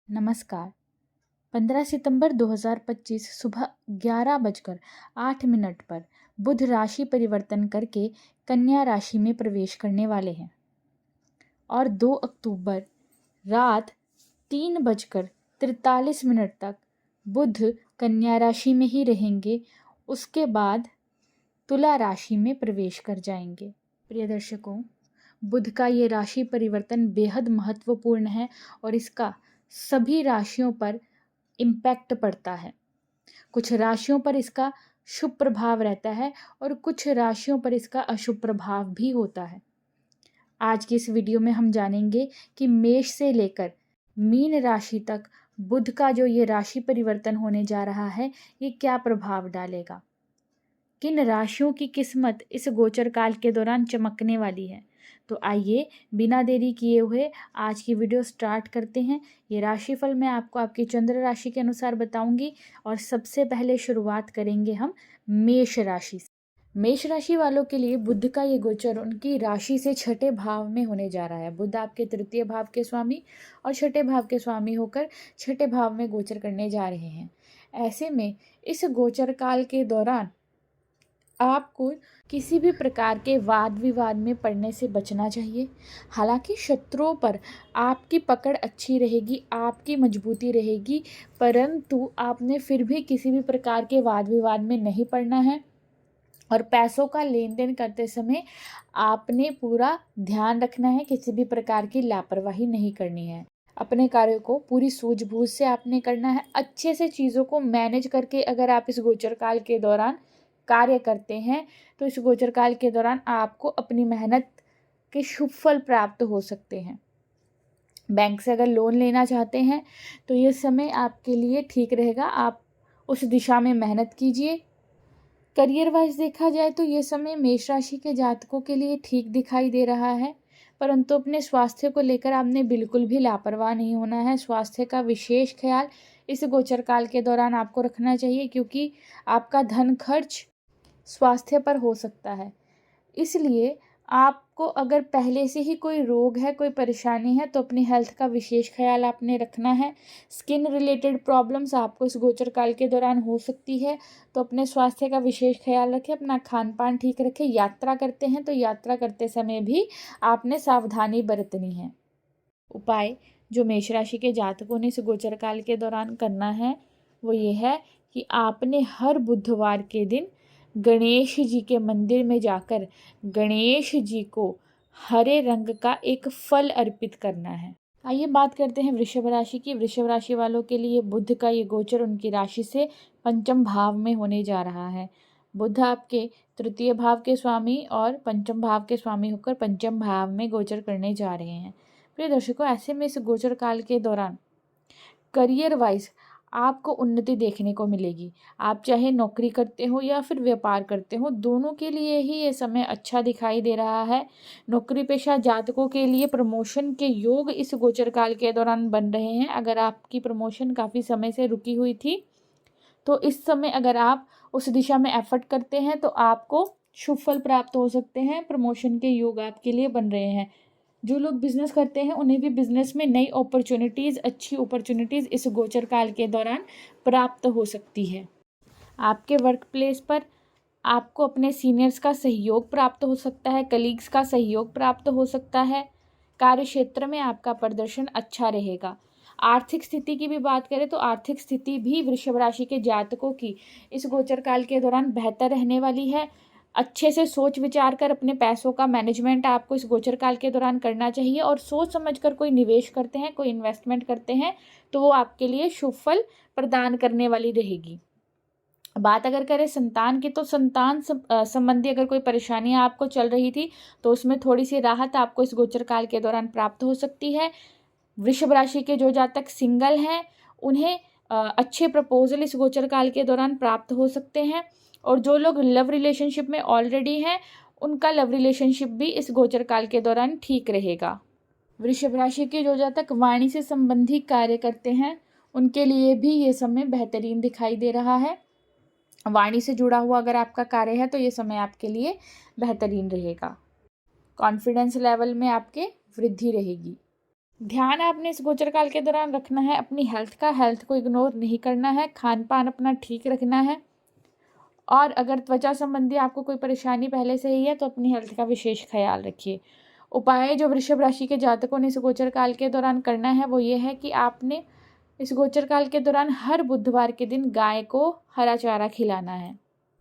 नमस्कार। 15 सितंबर 2025 सुबह 11:08 पर बुध राशि परिवर्तन करके कन्या राशि में प्रवेश करने वाले हैं और 2 अक्टूबर रात 3:43 तक बुध कन्या राशि में ही रहेंगे। उसके बाद तुला राशि में प्रवेश कर जाएंगे। प्रिय दर्शकों, बुध का ये राशि परिवर्तन बेहद महत्वपूर्ण है और इसका सभी राशियों पर इम्पैक्ट पड़ता है। कुछ राशियों पर इसका शुभ प्रभाव रहता है और कुछ राशियों पर इसका अशुभ प्रभाव भी होता है। आज की इस वीडियो में हम जानेंगे कि मेष से लेकर मीन राशि तक बुध का जो ये राशि परिवर्तन होने जा रहा है, ये क्या प्रभाव डालेगा, किन राशियों की किस्मत इस गोचर काल के दौरान चमकने वाली है। तो आइए बिना देरी किए हुए आज की वीडियो स्टार्ट करते हैं। ये राशिफल मैं आपको आपकी चंद्र राशि के अनुसार बताऊंगी और सबसे पहले शुरुआत करेंगे हम मेष राशि से। मेष राशि वालों के लिए बुध का ये गोचर उनकी राशि से छठे भाव में होने जा रहा है। बुध आपके तृतीय भाव के स्वामी और छठे भाव के स्वामी होकर छठे भाव में गोचर करने जा रहे हैं। ऐसे में इस गोचर काल के दौरान आपको किसी भी प्रकार के वाद विवाद में पड़ने से बचना चाहिए। हालांकि शत्रुओं पर आपकी पकड़ अच्छी रहेगी, आपकी मजबूती रहेगी, परंतु आपने फिर भी किसी भी प्रकार के वाद विवाद में नहीं पड़ना है और पैसों का लेन देन करते समय आपने पूरा ध्यान रखना है, किसी भी प्रकार की लापरवाही नहीं करनी है। अपने कार्य को पूरी सूझबूझ से आपने करना है। अच्छे से चीज़ों को मैनेज करके अगर आप इस गोचर काल के दौरान कार्य करते हैं तो इस गोचर काल के दौरान आपको अपनी मेहनत के शुभ फल प्राप्त हो सकते हैं। बैंक से अगर लोन लेना चाहते हैं तो ये समय आपके लिए ठीक रहेगा, आप उस दिशा में मेहनत कीजिए। करियर वाइज देखा जाए तो ये समय मेष राशि के जातकों के लिए ठीक दिखाई दे रहा है, परंतु अपने स्वास्थ्य को लेकर आपने बिल्कुल भी लापरवाह नहीं होना है। स्वास्थ्य का विशेष ख्याल इस गोचर काल के दौरान आपको रखना चाहिए, क्योंकि आपका धन खर्च स्वास्थ्य पर हो सकता है। इसलिए आपको अगर पहले से ही कोई रोग है, कोई परेशानी है, तो अपनी हेल्थ का विशेष ख्याल आपने रखना है। स्किन रिलेटेड प्रॉब्लम्स आपको इस गोचर काल के दौरान हो सकती है, तो अपने स्वास्थ्य का विशेष ख्याल रखें, अपना खान पान ठीक रखें। यात्रा करते हैं तो यात्रा करते समय भी आपने सावधानी बरतनी है। उपाय जो मेष राशि के जातकों ने इस गोचर काल के दौरान करना है वो ये है कि आपने हर बुधवार के दिन गणेश जी के मंदिर में जाकर गणेश जी को हरे रंग का एक फल अर्पित करना है। आइए बात करते हैं वृषभ राशि की। वृषभ राशि वालों के लिए बुध का ये गोचर उनकी राशि से पंचम भाव में होने जा रहा है। बुध आपके तृतीय भाव के स्वामी और पंचम भाव के स्वामी होकर पंचम भाव में गोचर करने जा रहे हैं। प्रिय दर्शकों, ऐसे में इस गोचर काल के दौरान करियर वाइज आपको उन्नति देखने को मिलेगी। आप चाहे नौकरी करते हो या फिर व्यापार करते हो, दोनों के लिए ही ये समय अच्छा दिखाई दे रहा है। नौकरी पेशा जातकों के लिए प्रमोशन के योग इस गोचर काल के दौरान बन रहे हैं। अगर आपकी प्रमोशन काफ़ी समय से रुकी हुई थी तो इस समय अगर आप उस दिशा में एफर्ट करते हैं तो आपको शुभ फल प्राप्त हो सकते हैं। प्रमोशन के योग आपके लिए बन रहे हैं। जो लोग बिजनेस करते हैं उन्हें भी बिजनेस में नई अपॉर्चुनिटीज़, अच्छी अपॉर्चुनिटीज़ इस गोचर काल के दौरान प्राप्त हो सकती है। आपके वर्क प्लेस पर आपको अपने सीनियर्स का सहयोग प्राप्त हो सकता है, कलीग्स का सहयोग प्राप्त हो सकता है। कार्य क्षेत्र में आपका प्रदर्शन अच्छा रहेगा। आर्थिक स्थिति की भी बात करें तो आर्थिक स्थिति भी वृषभ राशि के जातकों की इस गोचर काल के दौरान बेहतर रहने वाली है। अच्छे से सोच विचार कर अपने पैसों का मैनेजमेंट आपको इस गोचर काल के दौरान करना चाहिए और सोच समझकर कोई निवेश करते हैं, कोई इन्वेस्टमेंट करते हैं तो वो आपके लिए शुभ फल प्रदान करने वाली रहेगी। बात अगर करें संतान की तो संतान संबंधी अगर कोई परेशानियां आपको चल रही थी तो उसमें थोड़ी सी राहत आपको इस गोचर काल के दौरान प्राप्त हो सकती है। वृषभ राशि के जो जातक सिंगल हैं उन्हें अच्छे प्रपोजल इस गोचर काल के दौरान प्राप्त हो सकते हैं और जो लोग लव रिलेशनशिप में ऑलरेडी हैं उनका लव रिलेशनशिप भी इस गोचर काल के दौरान ठीक रहेगा। वृषभ राशि के जो जातक वाणी से संबंधित कार्य करते हैं उनके लिए भी ये समय बेहतरीन दिखाई दे रहा है। वाणी से जुड़ा हुआ अगर आपका कार्य है तो ये समय आपके लिए बेहतरीन रहेगा। कॉन्फिडेंस लेवल में आपके वृद्धि रहेगी। ध्यान आपने इस गोचर काल के दौरान रखना है अपनी हेल्थ को इग्नोर नहीं करना है, खान पान अपना ठीक रखना है। और अगर त्वचा संबंधी आपको कोई परेशानी पहले से ही है तो अपनी हेल्थ का विशेष ख्याल रखिए। उपाय जो वृषभ राशि के जातकों ने इस गोचर काल के दौरान करना है वो ये है कि आपने इस गोचर काल के दौरान हर बुधवार के दिन गाय को हरा चारा खिलाना है।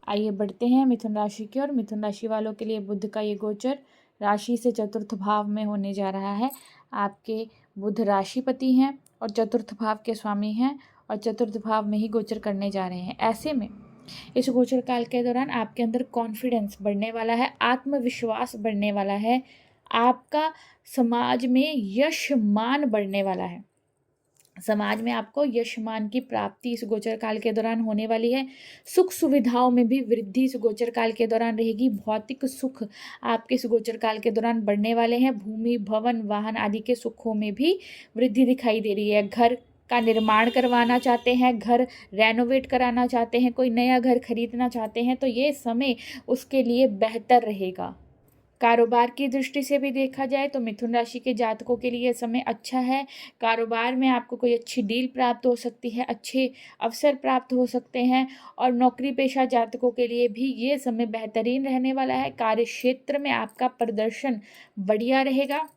आइए बढ़ते हैं मिथुन राशि की ओर। मिथुन राशि वालों के लिए बुध का ये गोचर राशि से चतुर्थ भाव में होने जा रहा है। आपके बुध राशिपति हैं और चतुर्थ भाव के स्वामी हैं और चतुर्थ भाव में ही गोचर करने जा रहे हैं। ऐसे में इस गोचर काल के दौरान आपके अंदर कॉन्फिडेंस बढ़ने वाला है, आत्मविश्वास बढ़ने वाला है, आपका समाज में यश मान बढ़ने वाला है। समाज में आपको यश मान की प्राप्ति इस गोचर काल के दौरान होने वाली है। सुख सुविधाओं में भी वृद्धि इस गोचर काल के दौरान रहेगी। भौतिक सुख आपके इस गोचर काल के दौरान बढ़ने वाले हैं। भूमि भवन वाहन आदि के सुखों में भी वृद्धि दिखाई दे रही है। घर का निर्माण करवाना चाहते हैं, घर रेनोवेट कराना चाहते हैं, कोई नया घर खरीदना चाहते हैं तो ये समय उसके लिए बेहतर रहेगा। कारोबार की दृष्टि से भी देखा जाए तो मिथुन राशि के जातकों के लिए समय अच्छा है। कारोबार में आपको कोई अच्छी डील प्राप्त हो सकती है, अच्छे अवसर प्राप्त हो सकते हैं और नौकरी पेशा जातकों के लिए भी ये समय बेहतरीन रहने वाला है। कार्य क्षेत्र में आपका प्रदर्शन बढ़िया रहेगा।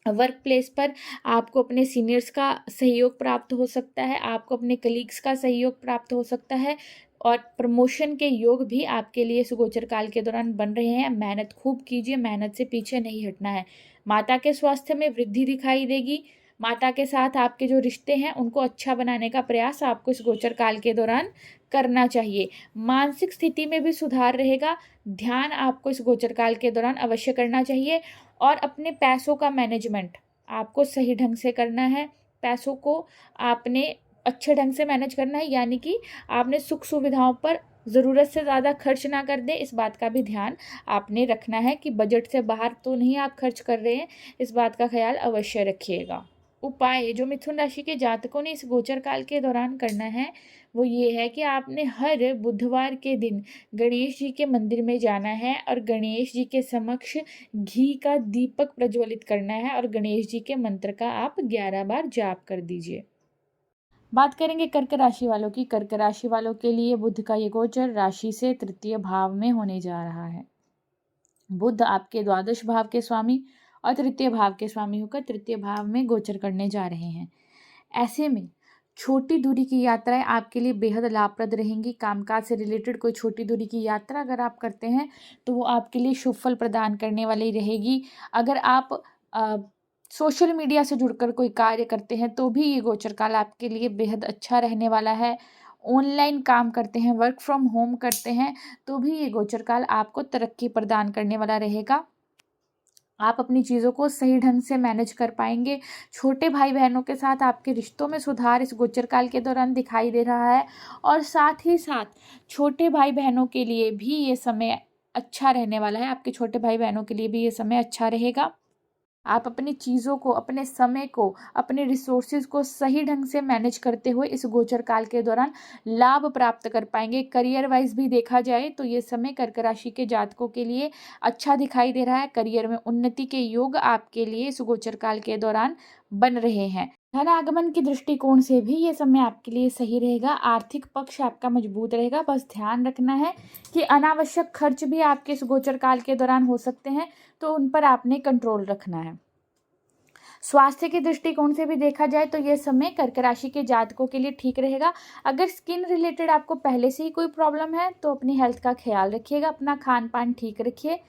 वर्क प्लेस पर आपको अपने सीनियर्स का सहयोग प्राप्त हो सकता है, आपको अपने कलीग्स का सहयोग प्राप्त हो सकता है और प्रमोशन के योग भी आपके लिए इस गोचर काल के दौरान बन रहे हैं। मेहनत खूब कीजिए, मेहनत से पीछे नहीं हटना है। माता के स्वास्थ्य में वृद्धि दिखाई देगी। माता के साथ आपके जो रिश्ते हैं उनको अच्छा बनाने का प्रयास आपको इस गोचर काल के दौरान करना चाहिए। मानसिक स्थिति में भी सुधार रहेगा। ध्यान आपको इस गोचर काल के दौरान अवश्य करना चाहिए और अपने पैसों का मैनेजमेंट आपको सही ढंग से करना है। पैसों को आपने अच्छे ढंग से मैनेज करना है, यानी कि आपने सुख सुविधाओं पर ज़रूरत से ज़्यादा खर्च ना कर दें। इस बात का भी ध्यान आपने रखना है कि बजट से बाहर तो नहीं आप खर्च कर रहे हैं, इस बात का ख्याल अवश्य रखिएगा। उपाय जो मिथुन राशि के जातकों ने इस गोचर काल के दौरान करना है वो ये है कि आपने हर बुधवार के दिन गणेश जी के मंदिर में जाना है और गणेश जी के समक्ष घी का दीपक प्रज्वलित करना है और गणेश जी के मंत्र का आप 11 बार जाप कर दीजिए। बात करेंगे कर्क राशि वालों की। कर्क राशि वालों के लिए बुध का ये गोचर राशि से तृतीय भाव में होने जा रहा है। बुध आपके द्वादश भाव के स्वामी और तृतीय भाव के स्वामी होकर तृतीय भाव में गोचर करने जा रहे हैं। ऐसे में छोटी दूरी की यात्राएं आपके लिए बेहद लाभप्रद रहेंगी। कामकाज से रिलेटेड कोई छोटी दूरी की यात्रा अगर आप करते हैं तो वो आपके लिए शुभ फल प्रदान करने वाली रहेगी। अगर आप सोशल मीडिया से जुड़कर कोई कार्य करते हैं तो भी ये गोचर काल आपके लिए बेहद अच्छा रहने वाला है। ऑनलाइन काम करते हैं, वर्क फ्रॉम होम करते हैं तो भी ये गोचर काल आपको तरक्की प्रदान करने वाला रहेगा। आप अपनी चीज़ों को सही ढंग से मैनेज कर पाएंगे। छोटे भाई बहनों के साथ आपके रिश्तों में सुधार इस गोचर काल के दौरान दिखाई दे रहा है और साथ ही साथ छोटे भाई बहनों के लिए भी ये समय अच्छा रहने वाला है। आपके छोटे भाई बहनों के लिए भी ये समय अच्छा रहेगा। आप अपनी चीज़ों को, अपने समय को, अपने रिसोर्सेज को सही ढंग से मैनेज करते हुए इस गोचर काल के दौरान लाभ प्राप्त कर पाएंगे। करियर वाइज भी देखा जाए तो ये समय कर्क राशि के जातकों के लिए अच्छा दिखाई दे रहा है। करियर में उन्नति के योग आपके लिए इस गोचर काल के दौरान बन रहे हैं। धन आगमन की दृष्टिकोण से भी ये समय आपके लिए सही रहेगा। आर्थिक पक्ष आपका मजबूत रहेगा। बस ध्यान रखना है कि अनावश्यक खर्च भी आपके इस गोचर काल के दौरान हो सकते हैं तो उन पर आपने कंट्रोल रखना है। स्वास्थ्य के दृष्टिकोण से भी देखा जाए तो यह समय कर्क राशि के जातकों के लिए ठीक रहेगा। अगर स्किन रिलेटेड आपको पहले से ही कोई प्रॉब्लम है तो अपनी हेल्थ का ख्याल रखिएगा, अपना खान पान ठीक रखिए,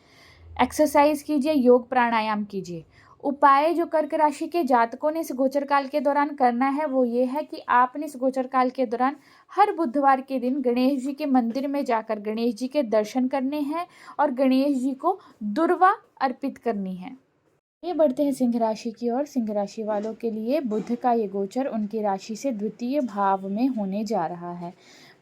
एक्सरसाइज कीजिए, योग प्राणायाम कीजिए। उपाय जो कर्क राशि के जातकों ने इस गोचर काल के दौरान करना है वो ये है कि आपने इस गोचर काल के दौरान हर बुधवार के दिन गणेश जी के मंदिर में जाकर गणेश जी के दर्शन करने हैं और गणेश जी को दुर्वा अर्पित करनी है। ये बढ़ते हैं सिंह राशि की ओर। सिंह राशि वालों के लिए बुध का ये गोचर उनकी राशि से द्वितीय भाव में होने जा रहा है।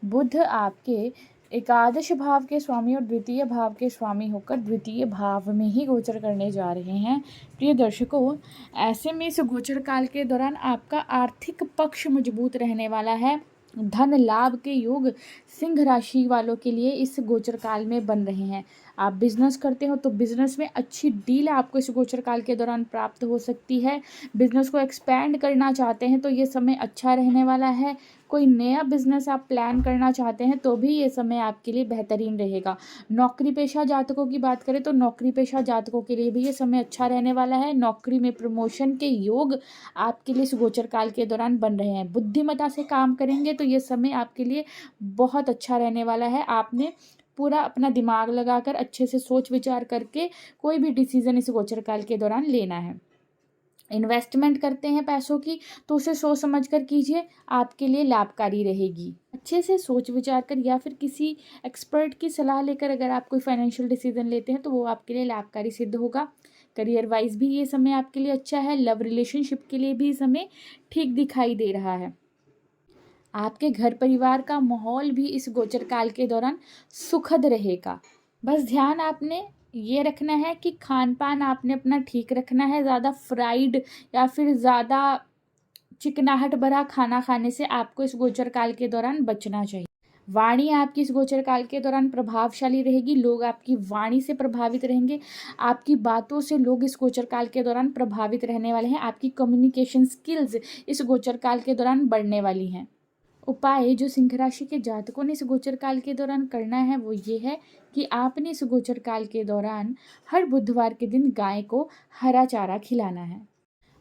बुध आपके एकादश भाव के स्वामी और द्वितीय भाव के स्वामी होकर द्वितीय भाव में ही गोचर करने जा रहे हैं। प्रिय दर्शकों, ऐसे में इस गोचर काल के दौरान आपका आर्थिक पक्ष मजबूत रहने वाला है। धन लाभ के योग सिंह राशि वालों के लिए इस गोचर काल में बन रहे हैं। आप बिजनेस करते हो तो बिजनेस में अच्छी डील आपको इस गोचर काल के दौरान प्राप्त हो सकती है। बिजनेस को एक्सपैंड करना चाहते हैं तो ये समय अच्छा रहने वाला है। कोई नया बिजनेस आप प्लान करना चाहते हैं तो भी ये समय आपके लिए बेहतरीन रहेगा। नौकरी पेशा जातकों की बात करें तो नौकरी पेशा जातकों के लिए भी ये समय अच्छा रहने वाला है। नौकरी में प्रमोशन के योग आपके लिए इस गोचर काल के दौरान बन रहे हैं। बुद्धिमत्ता से काम करेंगे तो ये समय आपके लिए बहुत अच्छा रहने वाला है। आपने पूरा अपना दिमाग लगाकर अच्छे से सोच विचार करके कोई भी डिसीजन इस गोचर काल के दौरान लेना है। इन्वेस्टमेंट करते हैं पैसों की तो उसे सोच समझ कर कीजिए, आपके लिए लाभकारी रहेगी। अच्छे से सोच विचार कर या फिर किसी एक्सपर्ट की सलाह लेकर अगर आप कोई फाइनेंशियल डिसीजन लेते हैं तो वो आपके लिए लाभकारी सिद्ध होगा। करियर वाइज भी ये समय आपके लिए अच्छा है। लव रिलेशनशिप के लिए भी समय ठीक दिखाई दे रहा है। आपके घर परिवार का माहौल भी इस गोचर काल के दौरान सुखद रहेगा। बस ध्यान आपने ये रखना है कि खान पान आपने अपना ठीक रखना है। ज़्यादा फ्राइड या फिर ज़्यादा चिकनाहट भरा खाना खाने से आपको इस गोचर काल के दौरान बचना चाहिए। वाणी आपकी इस गोचर काल के दौरान प्रभावशाली रहेगी। लोग आपकी वाणी से प्रभावित रहेंगे। आपकी बातों से लोग इस गोचर काल के दौरान प्रभावित रहने वाले हैं। आपकी कम्युनिकेशन स्किल्स इस गोचर काल के दौरान बढ़ने वाली हैं। उपाय जो सिंह राशि के जातकों ने इस गोचर काल के दौरान करना है वो ये है कि आपने इस गोचर काल के दौरान हर बुधवार के दिन गाय को हरा चारा खिलाना है।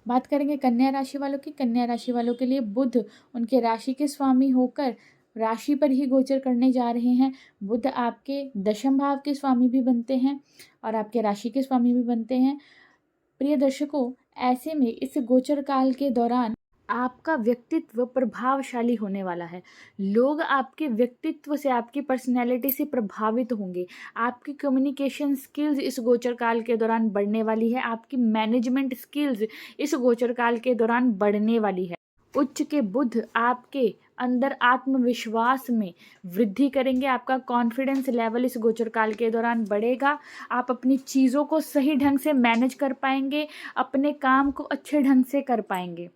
बात करेंगे कन्या राशि वालों की। कन्या राशि वालों के लिए बुध उनके राशि के स्वामी होकर राशि पर ही गोचर करने जा रहे हैं। बुध आपके दशम भाव के स्वामी भी बनते हैं और आपके राशि के स्वामी भी बनते हैं। प्रिय दर्शकों, ऐसे में इस गोचर काल के दौरान आपका व्यक्तित्व प्रभावशाली होने वाला है। लोग आपके व्यक्तित्व से, आपकी पर्सनैलिटी से प्रभावित होंगे। आपकी कम्युनिकेशन स्किल्स इस गोचर काल के दौरान बढ़ने वाली है। आपकी मैनेजमेंट स्किल्स इस गोचर काल के दौरान बढ़ने वाली है। उच्च के बुध आपके अंदर आत्मविश्वास में वृद्धि करेंगे। आपका कॉन्फिडेंस लेवल इस गोचर काल के दौरान बढ़ेगा। आप अपनी चीज़ों को सही ढंग से मैनेज कर पाएंगे, अपने काम को अच्छे ढंग से कर पाएंगे।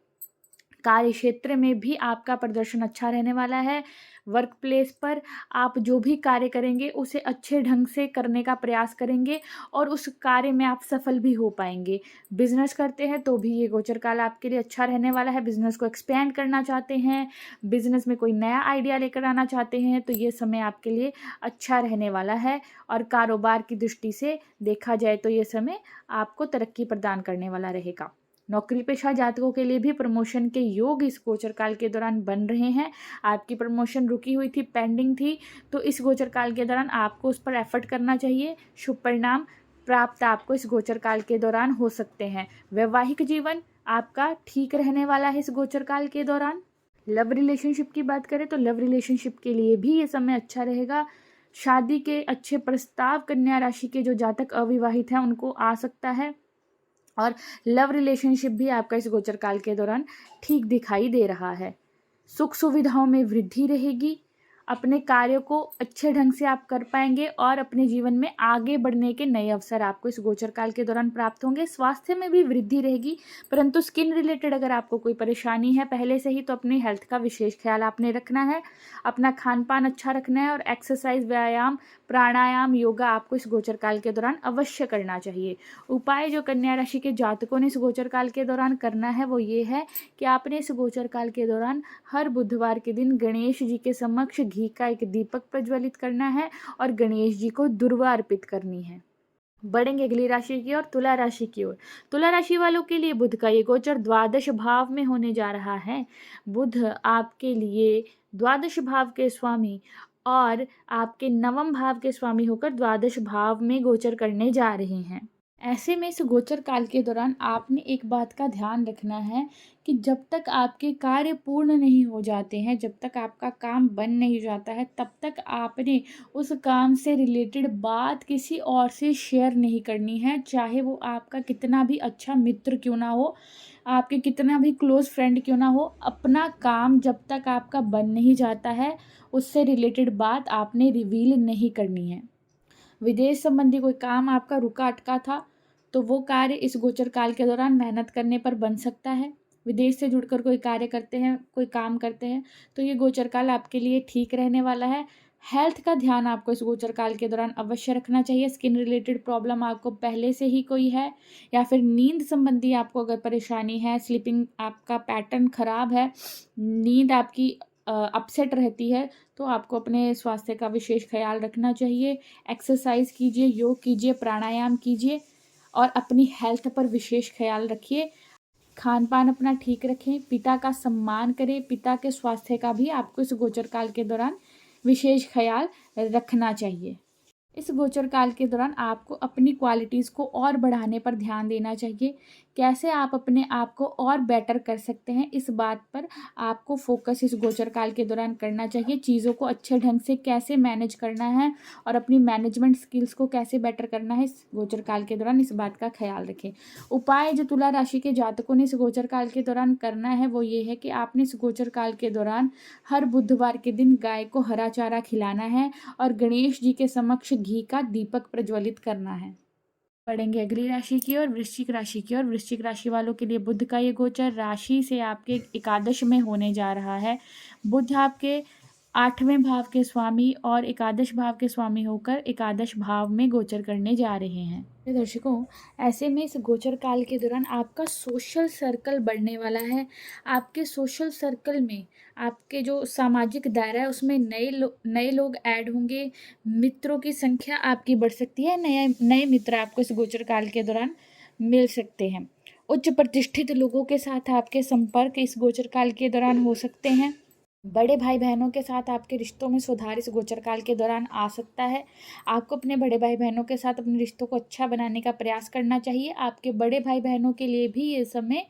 कार्य क्षेत्र में भी आपका प्रदर्शन अच्छा रहने वाला है। वर्क प्लेस पर आप जो भी कार्य करेंगे उसे अच्छे ढंग से करने का प्रयास करेंगे और उस कार्य में आप सफल भी हो पाएंगे। बिजनेस करते हैं तो भी ये गोचर काल आपके लिए अच्छा रहने वाला है। बिजनेस को एक्सपेंड करना चाहते हैं, बिजनेस में कोई नया आइडिया लेकर आना चाहते हैं तो ये समय आपके लिए अच्छा रहने वाला है। और कारोबार की दृष्टि से देखा जाए तो ये समय आपको तरक्की प्रदान करने वाला रहेगा। नौकरी पेशा जातकों के लिए भी प्रमोशन के योग इस गोचर काल के दौरान बन रहे हैं। आपकी प्रमोशन रुकी हुई थी, पेंडिंग थी, तो इस गोचर काल के दौरान आपको उस पर एफर्ट करना चाहिए। शुभ परिणाम प्राप्त आपको इस गोचर काल के दौरान हो सकते हैं। वैवाहिक जीवन आपका ठीक रहने वाला है इस गोचर काल के दौरान। लव रिलेशनशिप की बात करें तो लव रिलेशनशिप के लिए भी ये समय अच्छा रहेगा। शादी के अच्छे प्रस्ताव कन्या राशि के जो जातक अविवाहित हैं उनको आ सकता है और लव रिलेशनशिप भी आपका इस गोचर काल के दौरान ठीक दिखाई दे रहा है। सुख सुविधाओं में वृद्धि रहेगी। अपने कार्यों को अच्छे ढंग से आप कर पाएंगे और अपने जीवन में आगे बढ़ने के नए अवसर आपको इस गोचर काल के दौरान प्राप्त होंगे। स्वास्थ्य में भी वृद्धि रहेगी, परंतु स्किन रिलेटेड अगर आपको कोई परेशानी है पहले से ही तो अपनी हेल्थ का विशेष ख्याल आपने रखना है। अपना खान पान अच्छा रखना है और एक्सरसाइज, व्यायाम, प्राणायाम, योगा आपको इस गोचर काल के दौरान अवश्य करना चाहिए। उपाय जो कन्या राशि के जातकों ने इस गोचर काल के दौरान करना है वो ये है कि आपने इस गोचर काल के दौरान हर बुधवार के दिन गणेश जी के समक्ष घी का एक दीपक प्रज्वलित करना है और गणेश जी को दुर्वा अर्पित करनी है। बढ़ेंगे अगली राशि की ओर, तुला राशि की ओर। तुला राशि वालों के लिए बुध का ये गोचर द्वादश भाव में होने जा रहा है। बुध आपके लिए द्वादश भाव के स्वामी और आपके नवम भाव के स्वामी होकर द्वादश भाव में गोचर करने जा रहे हैं। ऐसे में इस गोचर काल के दौरान आपने एक बात का ध्यान रखना है कि जब तक आपके कार्य पूर्ण नहीं हो जाते हैं, जब तक आपका काम बन नहीं जाता है, तब तक आपने उस काम से रिलेटेड बात किसी और से शेयर नहीं करनी है। चाहे वो आपका कितना भी अच्छा मित्र क्यों ना हो, आपके कितना भी क्लोज फ्रेंड क्यों ना हो, अपना काम जब तक आपका बन नहीं जाता है उससे रिलेटेड बात आपने रिवील नहीं करनी है। विदेश संबंधी कोई काम आपका रुका अटका था तो वो कार्य इस गोचर काल के दौरान मेहनत करने पर बन सकता है। विदेश से जुड़कर कोई कार्य करते हैं, कोई काम करते हैं तो ये गोचर काल आपके लिए ठीक रहने वाला है। हेल्थ का ध्यान आपको इस गोचर काल के दौरान अवश्य रखना चाहिए। स्किन रिलेटेड प्रॉब्लम आपको पहले से ही कोई है, या फिर नींद संबंधी आपको अगर परेशानी है, स्लीपिंग आपका पैटर्न खराब है, नींद आपकी अपसेट रहती है, तो आपको अपने स्वास्थ्य का विशेष ख्याल रखना चाहिए। एक्सरसाइज कीजिए, योग कीजिए, प्राणायाम कीजिए और अपनी हेल्थ पर विशेष ख्याल रखिए। खान पान अपना ठीक रखें, पिता का सम्मान करें, पिता के स्वास्थ्य का भी आपको इस गोचर काल के दौरान विशेष ख्याल रखना चाहिए। इस गोचर काल के दौरान आपको अपनी क्वालिटीज़ को और बढ़ाने पर ध्यान देना चाहिए। कैसे आप अपने आप को और बेटर कर सकते हैं, इस बात पर आपको फोकस इस गोचर काल के दौरान करना चाहिए। चीज़ों को अच्छे ढंग से कैसे मैनेज करना है और अपनी मैनेजमेंट स्किल्स को कैसे बेटर करना है, इस गोचर काल के दौरान इस बात का ख्याल रखें। उपाय जो तुला राशि के जातकों ने इस गोचर काल के दौरान करना है वो ये है कि आपने इस गोचर काल के दौरान हर बुधवार के दिन गाय को हरा चारा खिलाना है और गणेश जी के समक्ष घी का दीपक प्रज्वलित करना है। पढ़ेंगे अगली राशि की ओर, वृश्चिक राशि की ओर। वृश्चिक राशि वालों के लिए बुध का ये गोचर राशि से आपके एकादश में होने जा रहा है। बुध आपके 8वें भाव के स्वामी और एकादश भाव के स्वामी होकर एकादश भाव में गोचर करने जा रहे हैं। तो दर्शकों, ऐसे में इस गोचर काल के दौरान आपका सोशल सर्कल बढ़ने वाला है। आपके सोशल सर्कल में आपके जो सामाजिक दायरा है उसमें नए लोग ऐड होंगे। मित्रों की संख्या आपकी बढ़ सकती है। नए नए मित्र आपको इस गोचर काल के दौरान मिल सकते हैं। उच्च प्रतिष्ठित लोगों के साथ आपके संपर्क इस गोचर काल के दौरान हो सकते हैं। बड़े भाई बहनों के साथ आपके रिश्तों में सुधार इस गोचर काल के दौरान आ सकता है। आपको अपने बड़े भाई बहनों के साथ अपने रिश्तों को अच्छा बनाने का प्रयास करना चाहिए। आपके बड़े भाई बहनों के लिए भी ये समय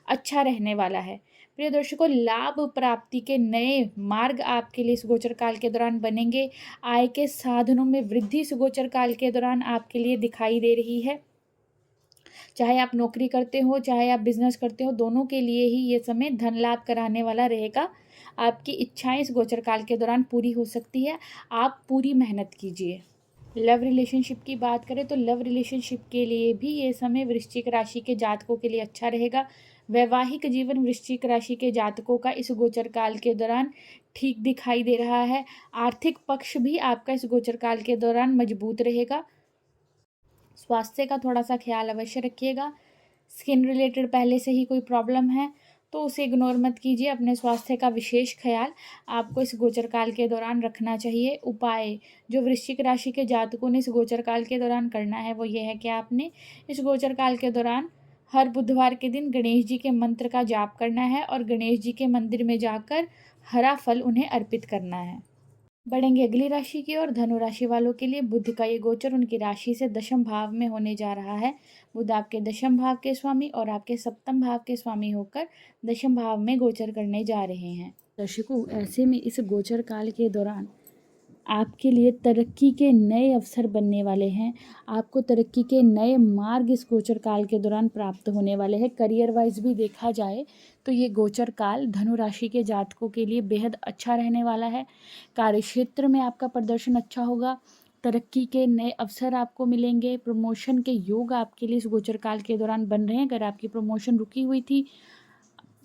अच्छा रहने वाला है। प्रिय दर्शकों, लाभ प्राप्ति के नए मार्ग आपके लिए इस गोचर काल के दौरान बनेंगे। आय के साधनों में वृद्धि इस गोचर काल के दौरान आपके लिए दिखाई दे रही है। चाहे आप नौकरी करते हो, चाहे आप बिजनेस करते हो, दोनों के लिए ही ये समय धन लाभ कराने वाला रहेगा। आपकी इच्छाएं इस गोचर काल के दौरान पूरी हो सकती है। आप पूरी मेहनत कीजिए। लव रिलेशनशिप की बात करें तो लव रिलेशनशिप के लिए भी ये समय वृश्चिक राशि के जातकों के लिए अच्छा रहेगा। वैवाहिक जीवन वृश्चिक राशि के जातकों का इस गोचर काल के दौरान ठीक दिखाई दे रहा है। आर्थिक पक्ष भी आपका इस गोचर काल के दौरान मजबूत रहेगा। स्वास्थ्य का थोड़ा सा ख्याल अवश्य रखिएगा। स्किन रिलेटेड पहले से ही कोई प्रॉब्लम है तो उसे इग्नोर मत कीजिए। अपने स्वास्थ्य का विशेष ख्याल आपको इस गोचर काल के दौरान रखना चाहिए। उपाय जो वृश्चिक राशि के जातकों ने इस गोचर काल के दौरान करना है वो ये है कि आपने इस गोचर काल के दौरान हर बुधवार के दिन गणेश जी के मंत्र का जाप करना है और गणेश जी के मंदिर में जाकर हरा फल उन्हें अर्पित करना है। बढ़ेंगे अगली राशि की ओर, धनु राशि वालों के लिए बुध का ये गोचर उनकी राशि से दशम भाव में होने जा रहा है। बुध आपके दशम भाव के स्वामी और आपके सप्तम भाव के स्वामी होकर दशम भाव में गोचर करने जा रहे हैं। दर्शकों, ऐसे में इस गोचर काल के दौरान आपके लिए तरक्की के नए अवसर बनने वाले हैं। आपको तरक्की के नए मार्ग इस गोचर काल के दौरान प्राप्त होने वाले हैं। करियर वाइज भी देखा जाए तो ये गोचर काल धनु राशि के जातकों के लिए बेहद अच्छा रहने वाला है। कार्यक्षेत्र में आपका प्रदर्शन अच्छा होगा। तरक्की के नए अवसर आपको मिलेंगे। प्रमोशन के योग आपके लिए इस गोचर काल के दौरान बन रहे हैं। अगर आपकी प्रमोशन रुकी हुई थी,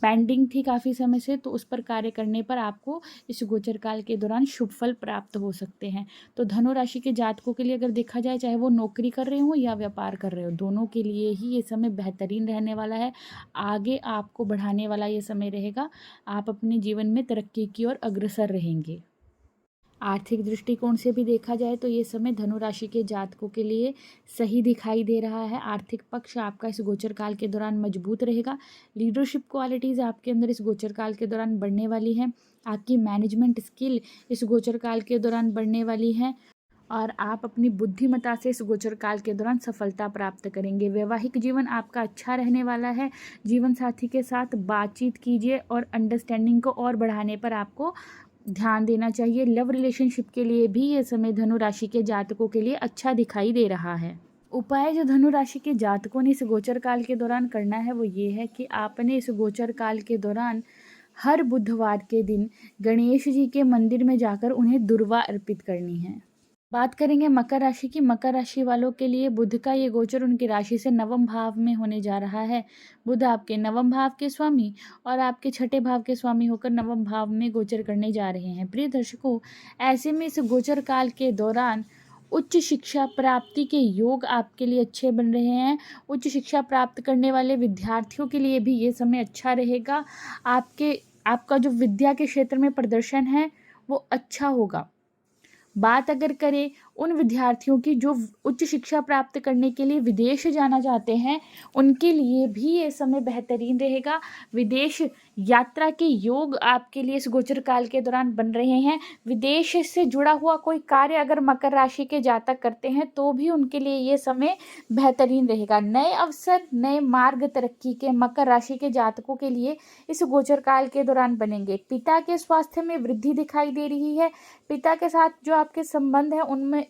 पेंडिंग थी काफ़ी समय से, तो उस पर कार्य करने पर आपको इस गोचर काल के दौरान शुभ फल प्राप्त हो सकते हैं। तो धनु राशि के जातकों के लिए अगर देखा जाए, चाहे वो नौकरी कर रहे हो या व्यापार कर रहे हो, दोनों के लिए ही ये समय बेहतरीन रहने वाला है। आगे आपको बढ़ाने वाला ये समय रहेगा। आप अपने जीवन में तरक्की की ओर अग्रसर रहेंगे। आर्थिक दृष्टिकोण से भी देखा जाए तो ये समय धनु राशि के जातकों के लिए सही दिखाई दे रहा है। आर्थिक पक्ष आपका इस गोचर काल के दौरान मजबूत रहेगा। लीडरशिप क्वालिटीज़ आपके अंदर इस गोचर काल के दौरान बढ़ने वाली हैं। आपकी मैनेजमेंट स्किल इस गोचर काल के दौरान बढ़ने वाली है और आप अपनी बुद्धिमत्ता से इस गोचर काल के दौरान सफलता प्राप्त करेंगे। वैवाहिक जीवन आपका अच्छा रहने वाला है। जीवन साथी के साथ बातचीत कीजिए और अंडरस्टैंडिंग को और बढ़ाने पर आपको ध्यान देना चाहिए। लव रिलेशनशिप के लिए भी ये समय धनु राशि के जातकों के लिए अच्छा दिखाई दे रहा है। उपाय जो धनु राशि के जातकों ने इस गोचर काल के दौरान करना है वो ये है कि आपने इस गोचर काल के दौरान हर बुधवार के दिन गणेश जी के मंदिर में जाकर उन्हें दुर्वा अर्पित करनी है। बात करेंगे मकर राशि की। मकर राशि वालों के लिए बुध का ये गोचर उनकी राशि से नवम भाव में होने जा रहा है। बुध आपके नवम भाव के स्वामी और आपके छठे भाव के स्वामी होकर नवम भाव में गोचर करने जा रहे हैं। प्रिय दर्शकों, ऐसे में इस गोचर काल के दौरान उच्च शिक्षा प्राप्ति के योग आपके लिए अच्छे बन रहे हैं। उच्च शिक्षा प्राप्त करने वाले विद्यार्थियों के लिए भी ये समय अच्छा रहेगा। आपका जो विद्या के क्षेत्र में प्रदर्शन है वो अच्छा होगा। बात अगर करें उन विद्यार्थियों की जो उच्च शिक्षा प्राप्त करने के लिए विदेश जाना चाहते हैं, उनके लिए भी ये समय बेहतरीन रहेगा। विदेश यात्रा के योग आपके लिए इस गोचर काल के दौरान बन रहे हैं। विदेश से जुड़ा हुआ कोई कार्य अगर मकर राशि के जातक करते हैं तो भी उनके लिए ये समय बेहतरीन रहेगा। नए अवसर, नए मार्ग तरक्की के मकर राशि के जातकों के लिए इस गोचर काल के दौरान बनेंगे। पिता के स्वास्थ्य में वृद्धि दिखाई दे रही है। पिता के साथ जो आपके संबंध है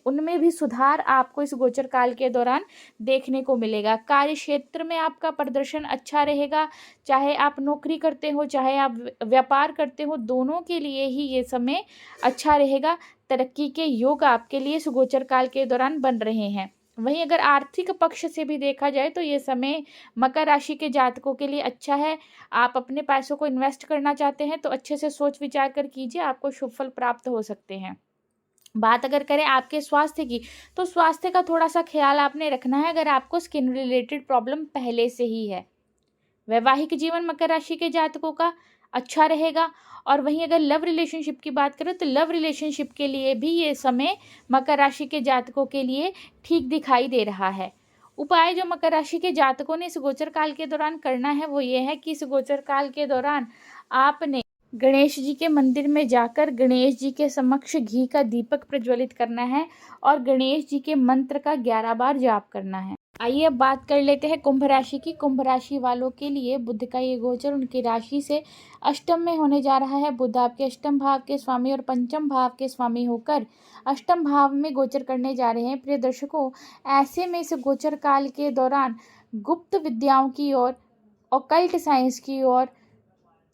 उनमें भी सुधार आपको इस गोचर काल के दौरान देखने को मिलेगा। कार्य क्षेत्र में आपका प्रदर्शन अच्छा रहेगा। चाहे आप नौकरी करते हो, चाहे आप व्यापार करते हो, दोनों के लिए ही ये समय अच्छा रहेगा। तरक्की के योग आपके लिए इस गोचर काल के दौरान बन रहे हैं। वहीं अगर आर्थिक पक्ष से भी देखा जाए तो ये समय मकर राशि के जातकों के लिए अच्छा है। आप अपने पैसों को इन्वेस्ट करना चाहते हैं तो अच्छे से सोच विचार कर कीजिए, आपको शुभ फल प्राप्त हो सकते हैं। बात अगर करें आपके स्वास्थ्य की, तो स्वास्थ्य का थोड़ा सा ख्याल आपने रखना है अगर आपको स्किन रिलेटेड प्रॉब्लम पहले से ही है। वैवाहिक जीवन मकर राशि के जातकों का अच्छा रहेगा। और वहीं अगर लव रिलेशनशिप की बात करें तो लव रिलेशनशिप के लिए भी ये समय मकर राशि के जातकों के लिए ठीक दिखाई दे रहा है। उपाय जो मकर राशि के जातकों ने इस गोचर काल के दौरान करना है वो ये है कि इस गोचर काल के दौरान आपने गणेश जी के मंदिर में जाकर गणेश जी के समक्ष घी का दीपक प्रज्वलित करना है और गणेश जी के मंत्र का 11 बार जाप करना है। आइए अब बात कर लेते हैं कुंभ राशि की। कुंभ राशि वालों के लिए बुध का ये गोचर उनकी राशि से अष्टम में होने जा रहा है। बुध आपके अष्टम भाव के स्वामी और पंचम भाव के स्वामी होकर अष्टम भाव में गोचर करने जा रहे हैं। प्रिय दर्शकों, ऐसे में इस गोचर काल के दौरान गुप्त विद्याओं की ओर, ऑकल्ट साइंस की ओर,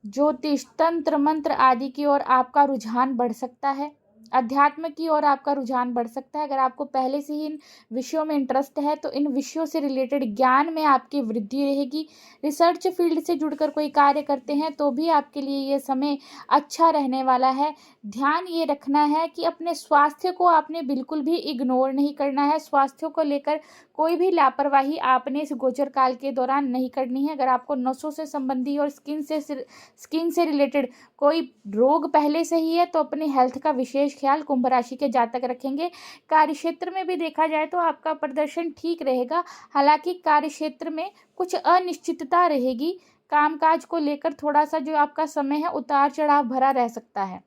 ज्योतिष, तंत्र मंत्र आदि की ओर आपका रुझान बढ़ सकता है। अध्यात्म की ओर आपका रुझान बढ़ सकता है। अगर आपको पहले से ही इन विषयों में इंटरेस्ट है तो इन विषयों से रिलेटेड ज्ञान में आपकी वृद्धि रहेगी। रिसर्च फील्ड से जुड़कर कोई कार्य करते हैं तो भी आपके लिए ये समय अच्छा रहने वाला है। ध्यान ये रखना है कि अपने स्वास्थ्य को आपने बिल्कुल भी इग्नोर नहीं करना है। स्वास्थ्य को लेकर कोई भी लापरवाही आपने इस गोचर काल के दौरान नहीं करनी है। अगर आपको नसों से संबंधी और स्किन से रिलेटेड कोई रोग पहले से ही है तो अपने हेल्थ का विशेष ख्याल कुंभ राशि के जातक रखेंगे। कार्य क्षेत्र में भी देखा जाए तो आपका प्रदर्शन ठीक रहेगा। हालांकि कार्य क्षेत्र में कुछ अनिश्चितता रहेगी। कामकाज को लेकर थोड़ा सा जो आपका समय है उतार चढ़ाव भरा रह सकता है।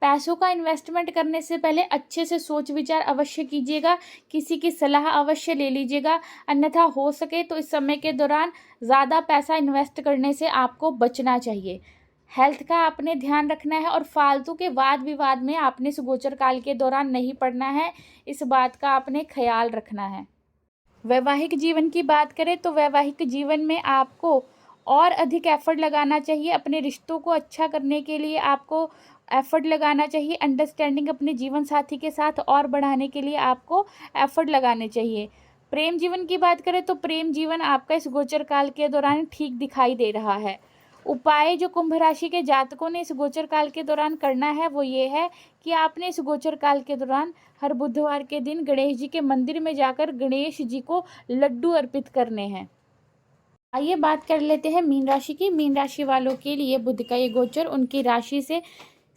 पैसों का इन्वेस्टमेंट करने से पहले अच्छे से सोच विचार अवश्य कीजिएगा। किसी की सलाह अवश्य ले लीजिएगा, अन्यथा हो सके तो इस समय के दौरान ज़्यादा पैसा इन्वेस्ट करने से आपको बचना चाहिए। हेल्थ का आपने ध्यान रखना है और फालतू के वाद विवाद में आपने इस गोचर काल के दौरान नहीं पड़ना है। इस बात का आपने ख्याल रखना है। वैवाहिक जीवन की बात करें तो वैवाहिक जीवन में आपको और अधिक एफर्ट लगाना चाहिए। अपने रिश्तों को अच्छा करने के लिए आपको एफर्ट लगाना चाहिए। अंडरस्टैंडिंग अपने जीवन साथी के साथ और बढ़ाने के लिए आपको एफर्ट लगाने चाहिए। प्रेम जीवन की बात करें तो प्रेम जीवन आपका इस गोचर काल के दौरान ठीक दिखाई दे रहा है। उपाय जो कुंभ राशि के जातकों ने इस गोचर काल के दौरान करना है वो ये है कि आपने इस गोचर काल के दौरान हर बुधवार के दिन गणेश जी के मंदिर में जाकर गणेश जी को लड्डू अर्पित करने हैं। आइए बात कर लेते हैं मीन राशि की। मीन राशि वालों के लिए बुध का ये गोचर उनकी राशि से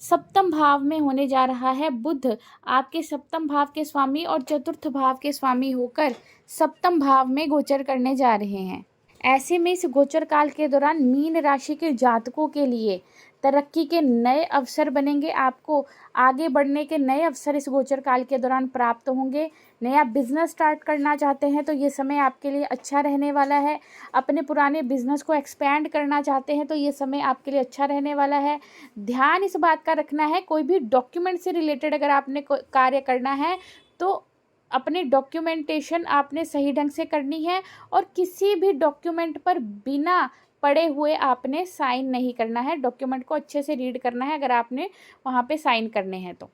सप्तम भाव में होने जा रहा है। बुध आपके सप्तम भाव के स्वामी और चतुर्थ भाव के स्वामी होकर सप्तम भाव में गोचर करने जा रहे हैं। ऐसे में इस गोचर काल के दौरान मीन राशि के जातकों के लिए तरक्की के नए अवसर बनेंगे। आपको आगे बढ़ने के नए अवसर इस गोचर काल के दौरान प्राप्त होंगे। नया बिजनेस स्टार्ट करना चाहते हैं तो ये समय आपके लिए अच्छा रहने वाला है। अपने पुराने बिजनेस को एक्सपैंड करना चाहते हैं तो ये समय आपके लिए अच्छा रहने वाला है। ध्यान इस बात का रखना है, कोई भी डॉक्यूमेंट से रिलेटेड अगर आपने कार्य करना है तो अपनी डॉक्यूमेंटेशन आपने सही ढंग से करनी है और किसी भी डॉक्यूमेंट पर बिना पढ़े हुए आपने साइन नहीं करना है। डॉक्यूमेंट को अच्छे से रीड करना है अगर आपने वहाँ पे साइन करने हैं तो।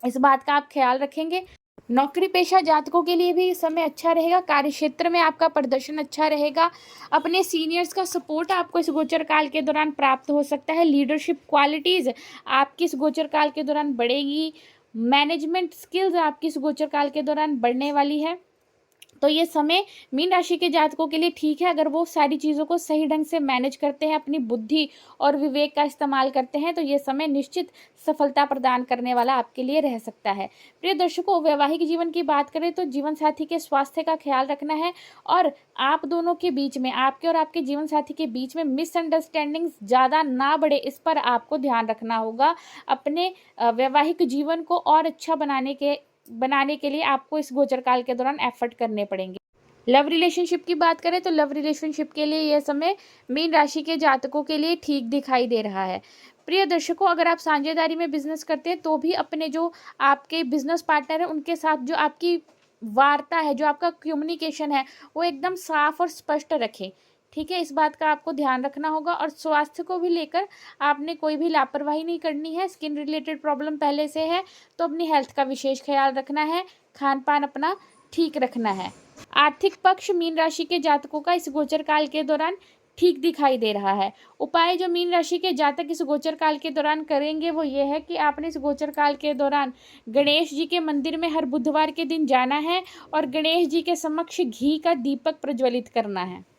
इस बात का आप ख्याल रखेंगे। नौकरी पेशा जातकों के लिए भी इस समय अच्छा रहेगा। कार्य क्षेत्र में आपका प्रदर्शन अच्छा रहेगा। अपने सीनियर्स का सपोर्ट आपको इस गोचर काल के दौरान प्राप्त हो सकता है। लीडरशिप क्वालिटीज़ आपकी इस गोचर काल के दौरान बढ़ेगी। मैनेजमेंट स्किल्स आपकी इस गोचर काल के दौरान बढ़ने वाली है। तो ये समय मीन राशि के जातकों के लिए ठीक है। अगर वो सारी चीज़ों को सही ढंग से मैनेज करते हैं, अपनी बुद्धि और विवेक का इस्तेमाल करते हैं, तो ये समय निश्चित सफलता प्रदान करने वाला आपके लिए रह सकता है। प्रिय दर्शकों, वैवाहिक जीवन की बात करें तो जीवन साथी के स्वास्थ्य का ख्याल रखना है और आप दोनों के बीच में, आपके और आपके जीवन साथी के बीच में मिसअंडरस्टैंडिंग ज़्यादा ना बढ़े, इस पर आपको ध्यान रखना होगा। अपने वैवाहिक जीवन को और अच्छा बनाने के लिए आपको इस गोचर काल के दौरान एफर्ट करने पड़ेंगे। लव रिलेशनशिप की बात करें तो लव रिलेशनशिप के लिए यह समय मीन राशि के जातकों के लिए ठीक दिखाई दे रहा है। प्रिय दर्शकों, अगर आप साझेदारी में बिजनेस करते हैं तो भी अपने जो आपके बिजनेस पार्टनर है उनके साथ जो आपकी वार्ता है, जो आपका कम्युनिकेशन है, वो एकदम साफ और स्पष्ट रखें। ठीक है, इस बात का आपको ध्यान रखना होगा। और स्वास्थ्य को भी लेकर आपने कोई भी लापरवाही नहीं करनी है। स्किन रिलेटेड प्रॉब्लम पहले से है तो अपनी हेल्थ का विशेष ख्याल रखना है। खान पान अपना ठीक रखना है। आर्थिक पक्ष मीन राशि के जातकों का इस गोचर काल के दौरान ठीक दिखाई दे रहा है। उपाय जो मीन राशि के जातक इस गोचर काल के दौरान करेंगे वो ये है कि आपने इस गोचर काल के दौरान गणेश जी के मंदिर में हर बुधवार के दिन जाना है और गणेश जी के समक्ष घी का दीपक प्रज्वलित करना है।